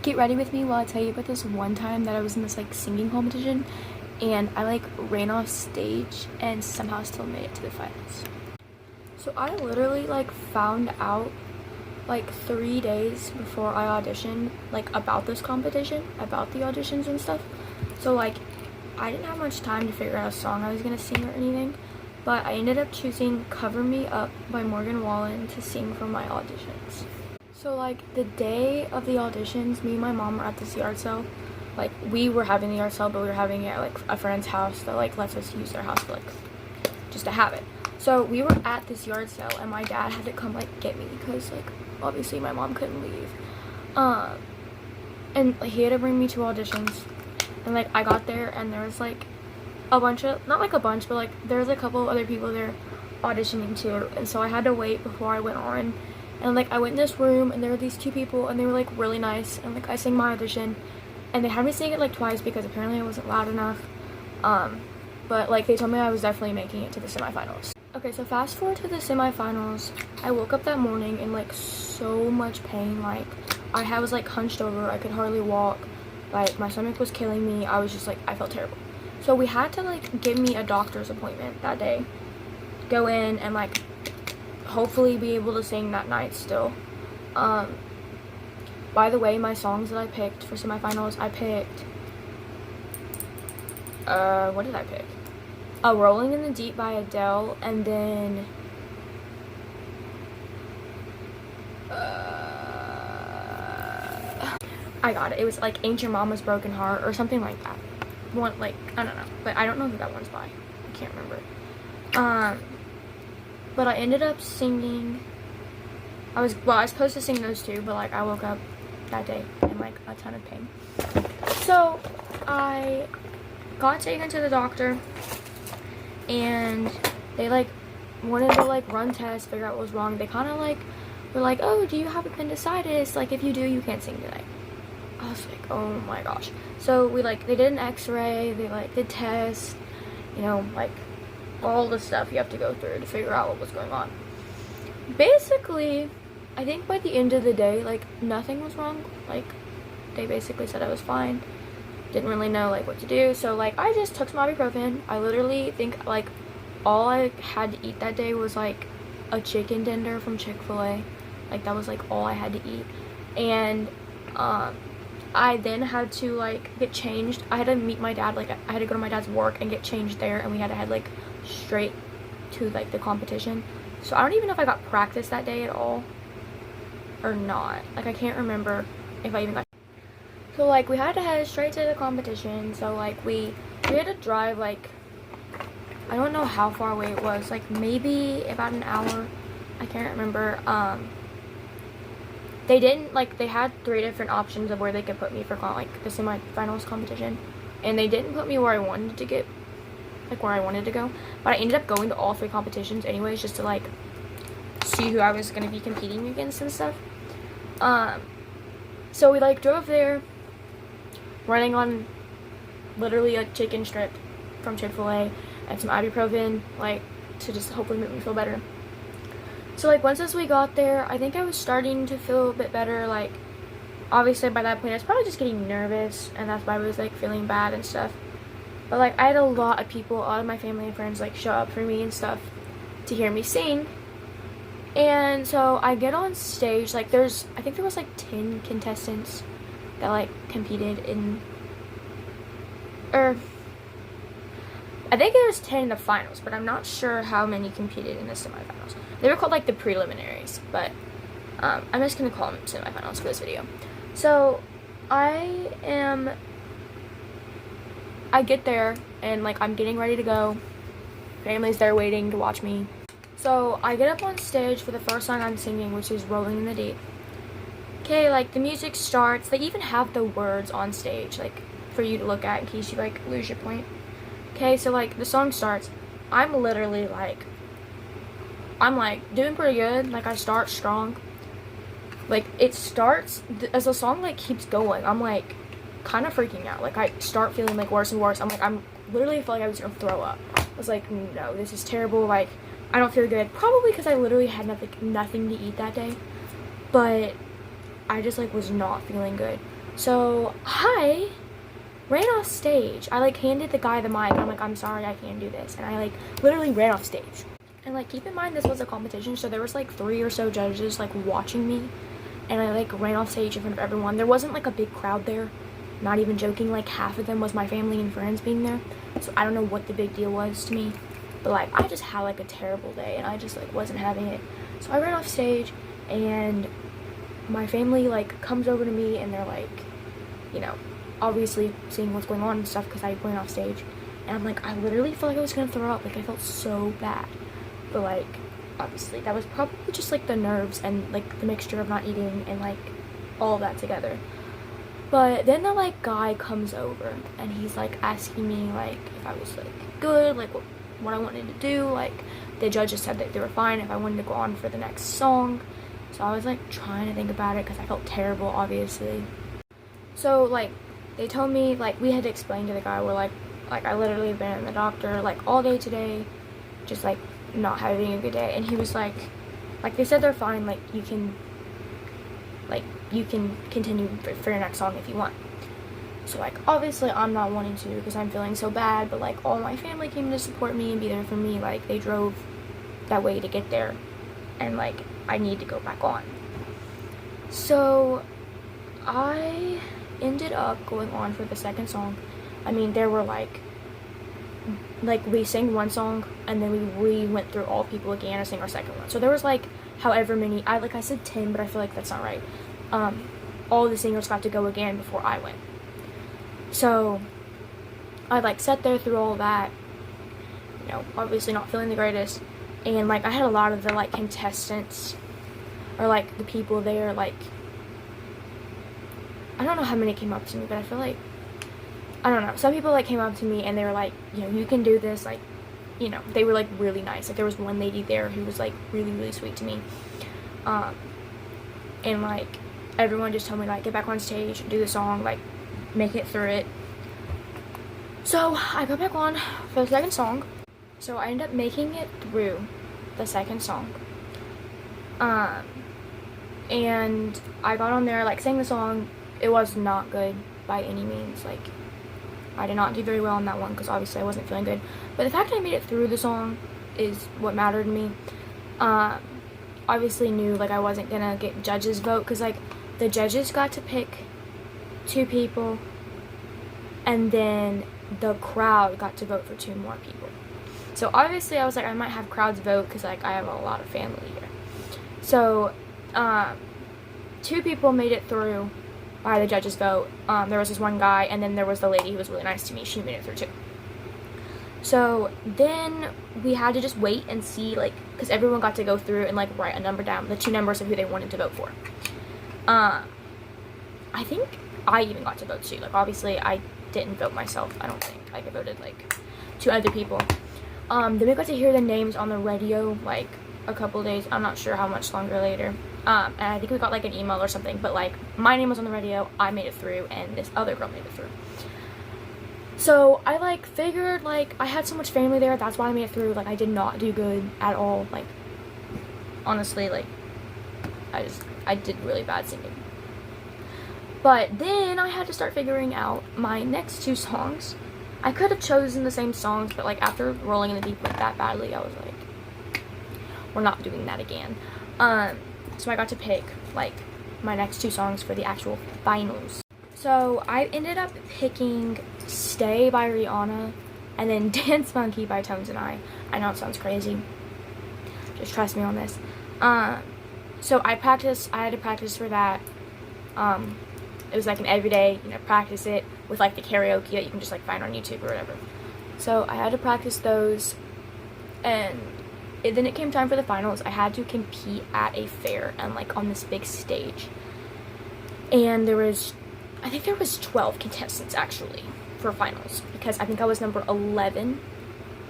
get ready with me while I tell you about this one time that I was in this like singing competition and I like ran off stage and somehow still made it to the finals. So I literally like found out like 3 days before I auditioned like about this competition, about the auditions and stuff. So like I didn't have much time to figure out a song I was gonna sing or anything, but I ended up choosing Cover Me Up by Morgan Wallen to sing for my auditions. So like the day of the auditions, me and my mom were at this yard sale. Like we were having the yard sale, but we were having it at like a friend's house that like lets us use their house for like just to have it. So we were at this yard sale and my dad had to come like get me because like obviously my mom couldn't leave. And like, he had to bring me to auditions. And like I got there and there was like a bunch of, not like a bunch, but like there was a couple of other people there auditioning too. And so I had to wait before I went on. And like I went in this room and there were these two people and they were like really nice, and like I sang my audition and they had me sing it like twice because apparently I wasn't loud enough. But like they told me I was definitely making it to the semifinals. Okay, so fast forward to the semifinals. I woke up that morning in like so much pain. Like I was like hunched over, I could hardly walk, like my stomach was killing me. I was just like, I felt terrible. So we had to like give me a doctor's appointment that day, go in and like hopefully be able to sing that night still. By the way, my songs that I picked for semifinals, I picked what did I pick? Rolling in the Deep by Adele, and then I got it. It was like Ain't Your Mama's Broken Heart or something like that. One, like, I don't know, but I don't know who that one's by. I can't remember. But I ended up singing. I was supposed to sing those two, but like I woke up that day in like a ton of pain. So I got taken to the doctor and they like wanted to like run tests, figure out what was wrong. They kind of like were like, oh, do you have appendicitis? Like if you do, you can't sing tonight. I was like, oh my gosh. So they did an x-ray, they like did tests, you know, like all the stuff you have to go through to figure out what was going on. Basically, I think by the end of the day, like nothing was wrong. Like they basically said I was fine. Didn't really know like what to do. So like I just took some ibuprofen. I literally think like all I had to eat that day was like a chicken tender from Chick-fil-A. Like that was like all I had to eat. And I then had to like get changed. I had to meet my dad, like I had to go to my dad's work and get changed there, and we had to head like straight to like the competition. So I don't even know if I got practice that day at all or not. Like I can't remember if I even got. So like we had to head straight to the competition. So like we had to drive like, I don't know how far away it was, like maybe about an hour. I can't remember. They didn't, like, they had 3 different options of where they could put me for, like, the semifinals competition. And they didn't put me where I wanted to get, like, where I wanted to go. But I ended up going to all 3 competitions anyways, just to, like, see who I was going to be competing against and stuff. So we, like, drove there, running on literally a chicken strip from Chick-fil-A and some ibuprofen, like, to just hopefully make me feel better. So like once as we got there, I think I was starting to feel a bit better. Like obviously by that point I was probably just getting nervous, and that's why I was like feeling bad and stuff. But like I had a lot of people, a lot of my family and friends like show up for me and stuff to hear me sing. And so I get on stage, like I think there was like 10 contestants that like competed in, or I think there was 10 in the finals, but I'm not sure how many competed in the semifinals. They were called like the preliminaries, but I'm just gonna call them semifinals for this video. So I get there and like I'm getting ready to go. Family's there waiting to watch me. So I get up on stage for the first song I'm singing, which is Rolling in the Deep. Okay, like the music starts. They even have the words on stage, like for you to look at in case you like lose your point. Okay, so like the song starts. I'm literally like, I'm like doing pretty good. Like I start strong. Like it starts as the song like keeps going. I'm like kind of freaking out. Like I start feeling like worse and worse. I'm literally felt like I was gonna throw up. I was like, no, this is terrible. Like I don't feel good. Probably because I literally had nothing to eat that day. But I just like was not feeling good. So I ran off stage. I like handed the guy the mic and I'm like, I'm sorry, I can't do this. And I like literally ran off stage. And like keep in mind this was a competition, so there was like 3 or so judges like watching me. And I like ran off stage in front of everyone. There wasn't like a big crowd there. Not even joking, like half of them was my family and friends being there. So I don't know what the big deal was to me. But like I just had like a terrible day and I just like wasn't having it. So I ran off stage and my family like comes over to me and they're like, you know, obviously seeing what's going on and stuff because I ran off stage. And I'm like, I literally felt like I was gonna throw up. Like I felt so bad. But like obviously that was probably just like the nerves and like the mixture of not eating and like all of that together. But then the like guy comes over and he's like asking me like if I was like good, like what I wanted to do. Like the judges said that they were fine if I wanted to go on for the next song. So I was like trying to think about it because I felt terrible, obviously. So like they told me like we had to explain to the guy, we're like I literally have been in the doctor like all day today, just like not having a good day. And he was like they said they're fine, like you can continue for your next song if you want. So like obviously I'm not wanting to because I'm feeling so bad, but like all my family came to support me and be there for me. Like they drove that way to get there and like I need to go back on. So I ended up going on for the second song. I mean there were like we sang one song and then we went through all people again and sang our second one. So there was like however many, I said 10, but I feel like that's not right. All the singers got to go again before I went. So I like sat there through all that, you know, obviously not feeling the greatest. And like I had a lot of the like contestants or like the people there, like I don't know how many came up to me, but I feel like I don't know, some people like came up to me and they were like, you know, you can do this, like, you know, they were like really nice. Like there was one lady there who was like really, really sweet to me. And like everyone just told me like get back on stage, do the song, like make it through it. So I got back on for the second song. So I ended up making it through the second song. And I got on there, like sang the song. It was not good by any means. Like I did not do very well on that one because obviously I wasn't feeling good. But the fact that I made it through the song is what mattered to me. Obviously knew like I wasn't gonna get judges vote because like the judges got to pick 2 people and then the crowd got to vote for 2 more people. So obviously I was like I might have crowds vote because like I have a lot of family here. So 2 people made it through by the judges vote. There was this one guy and then there was the lady who was really nice to me. She made it through too. So then we had to just wait and see, like, because everyone got to go through and like write a number down, the 2 numbers of who they wanted to vote for. I think I even got to vote too. Like obviously I didn't vote myself. I don't think I voted like 2 other people. Then we got to hear the names on the radio like a couple days. I'm not sure how much longer later. And I think we got like an email or something. But like my name was on the radio. I made it through, and this other girl made it through. So I like figured like I had so much family there, that's why I made it through. Like I did not do good at all. Like honestly, like I did really bad singing. But then I had to start figuring out my next 2 songs. I could have chosen the same songs, but like after rolling in the deep end that badly, I was like, we're not doing that again. So I got to pick like my next 2 songs for the actual finals. So I ended up picking Stay by Rihanna and then Dance Monkey by Tones and I. I know it sounds crazy. Just trust me on this. So I had to practice for that. It was like an everyday, you know, practice it with like the karaoke that you can just like find on YouTube or whatever. So I had to practice those, and then it came time for the finals. I had to compete at a fair and like on this big stage. And I think there was 12 contestants actually for finals, because I think I was number 11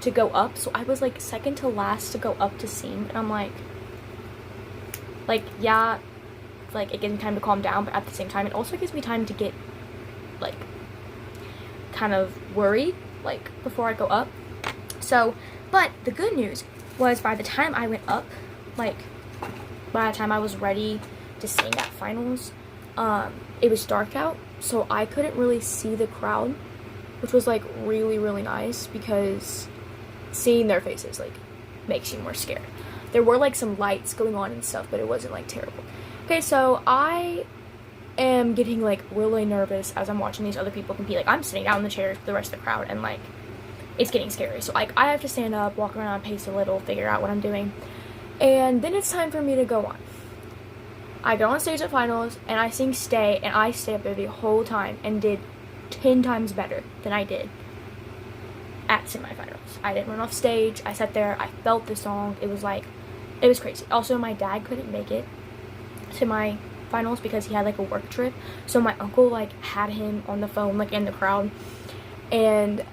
to go up. So I was like second to last to go up to sing, and I'm like yeah, like it gives me time to calm down, but at the same time it also gives me time to get like kind of worried like before I go up. So, but the good news was by the time I went up, like by the time I was ready to sing at finals, it was dark out, so I couldn't really see the crowd, which was like really, really nice, because seeing their faces like makes you more scared. There were like some lights going on and stuff, but it wasn't like terrible. Okay, so I am getting like really nervous as I'm watching these other people compete. Like, I'm sitting down in the chairs with the rest of the crowd, and like it's getting scary. So like I have to stand up, walk around, pace a little, figure out what I'm doing, and then it's time for me to go on. I go on stage at finals and I sing Stay, and I stay up there the whole time and did 10 times better than I did at semifinals. I didn't run off stage. I sat there, I felt the song. It was crazy. Also, my dad couldn't make it to my finals because he had like a work trip, so my uncle like had him on the phone like in the crowd, and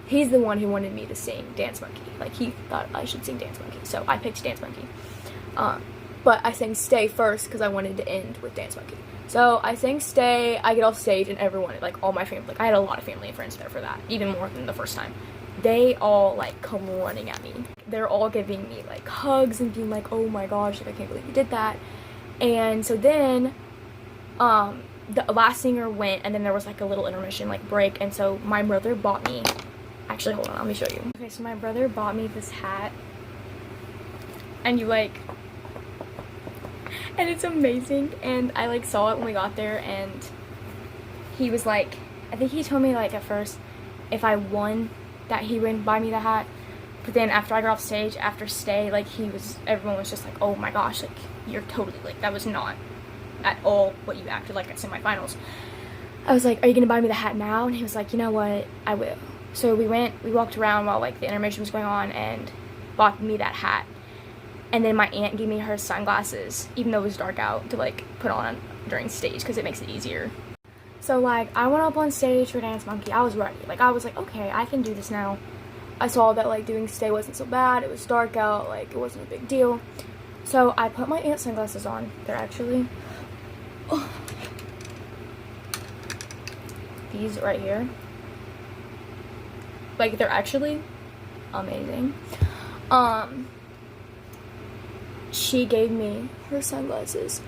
he's the one who wanted me to sing Dance Monkey. Like, he thought I should sing Dance Monkey, so I picked Dance Monkey. But I sang Stay first because I wanted to end with Dance Monkey. So I sang Stay, I get off stage, and everyone, like all my family, like I had a lot of family and friends there for that, even more than the first time. They all like come running at me. They're all giving me like hugs and being like, oh my gosh, like I can't believe you did that. And so then the last singer went, and then there was like a little intermission, like break, and so my brother bought me, actually hold on, let me show you. Okay, so my brother bought me this hat, and and it's amazing, and I like saw it when we got there, and he was like, I think he told me like at first if I won that he wouldn't buy me the hat, but then after I got off stage after Stay, like everyone was just like, oh my gosh, like you're totally, like that was not at all what you acted like at semifinals. I was like, are you gonna buy me the hat now? And he was like, you know what, I will. So we walked around while like the intermission was going on and bought me that hat. And then my aunt gave me her sunglasses, even though it was dark out, to like put on during stage because it makes it easier. So like I went up on stage for Dance Monkey. I was ready. Like I was like, okay, I can do this now. I saw that like doing Stay wasn't so bad. It was dark out. Like it wasn't a big deal. So I put my aunt's sunglasses on. They're actually these right here. Like they're actually amazing. She gave me her sunglasses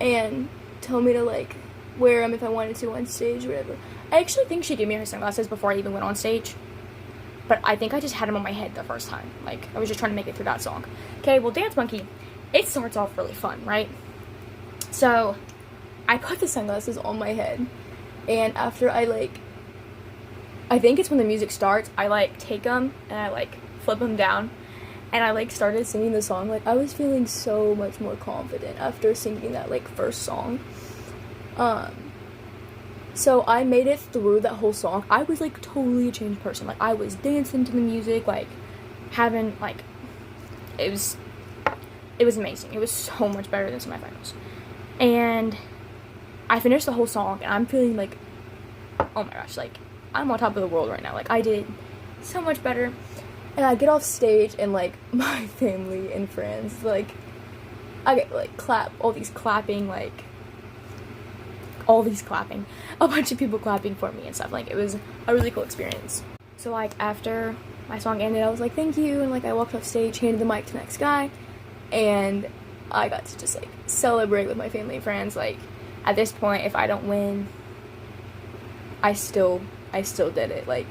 and told me to like wear them if I wanted to on stage or whatever. I actually think she gave me her sunglasses before I even went on stage, but I think I just had them on my head the first time. Like I was just trying to make it through that song. Okay, well, Dance Monkey, it starts off really fun, right? So I put the sunglasses on my head, and after I think it's when the music starts, I like take them and I like flip them down, and I like started singing the song. Like I was feeling so much more confident after singing that like first song. So I made it through that whole song. I was like totally a changed person. Like I was dancing to the music, like having like it was amazing. It was so much better than semifinals. And I finished the whole song and I'm feeling like, oh my gosh, like I'm on top of the world right now. Like I did so much better. And I get off stage and like my family and friends, like I get like all these clapping, a bunch of people clapping for me and stuff. Like it was a really cool experience. So like after my song ended, I was like, thank you, and like I walked off stage, handed the mic to the next guy, and I got to just like celebrate with my family and friends. Like at this point, if I don't win, I still did it. Like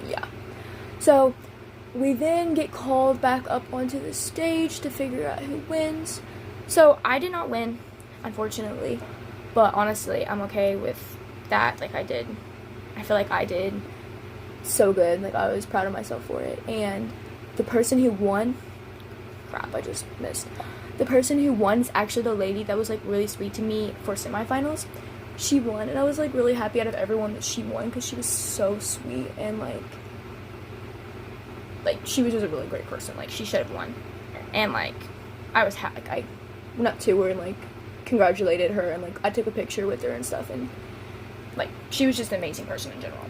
yeah. So we then get called back up onto the stage to figure out who wins. So I did not win, unfortunately, but honestly, I'm okay with that. Like I feel like I did so good. Like I was proud of myself for it. And the person who won, crap, I just missed. The person who won is actually the lady that was like really sweet to me for semifinals. She won, and I was like really happy out of everyone that she won because she was so sweet, and like she was just a really great person. Like she should have won. And like I was happy. I went up to her and like congratulated her, and like I took a picture with her and stuff, and like she was just an amazing person in general.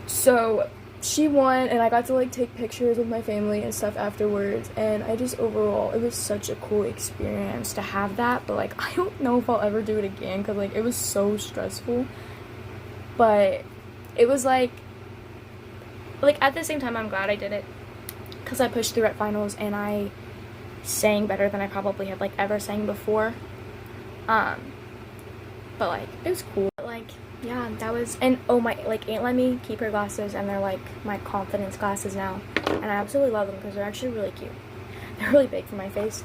So she won, and I got to like take pictures with my family and stuff afterwards, and I just overall it was such a cool experience to have that. But like I don't know if I'll ever do it again because like it was so stressful. But it was like at the same time I'm glad I did it because I pushed through at finals and I sang better than I probably had like ever sang before. but like it was cool. Like yeah, that was, and oh my, like Aunt let me keep her glasses, and they're like my confidence glasses now, and I absolutely love them because they're actually really cute. They're really big for my face,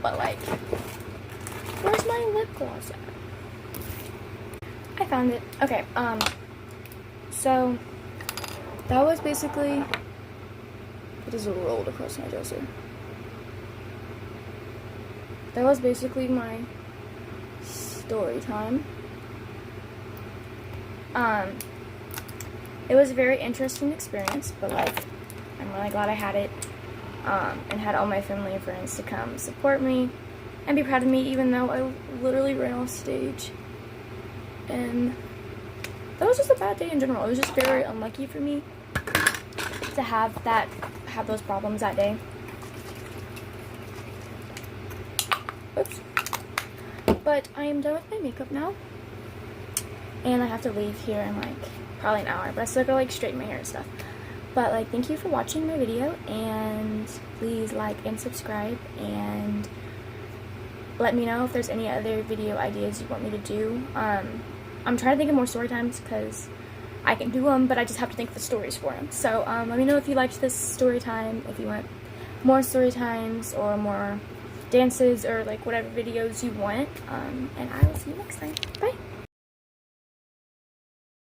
but like, where's my lip gloss at? I found it. Okay, so that was basically, it just rolled across my dresser. That was basically my story time. It was a very interesting experience, but like, I'm really glad I had it, and had all my family and friends to come support me and be proud of me, even though I literally ran off stage. And that was just a bad day in general. It was just very unlucky for me to have those problems that day. Oops. But I am done with my makeup now, and I have to leave here in like probably an hour, but I still gotta like straighten my hair and stuff. But like, thank you for watching my video, and please like and subscribe, and let me know if there's any other video ideas you want me to do. I'm trying to think of more story times because I can do them, but I just have to think of the stories for them. So let me know if you liked this story time, if you want more story times or more dances or like whatever videos you want, and I will see you next time. Bye.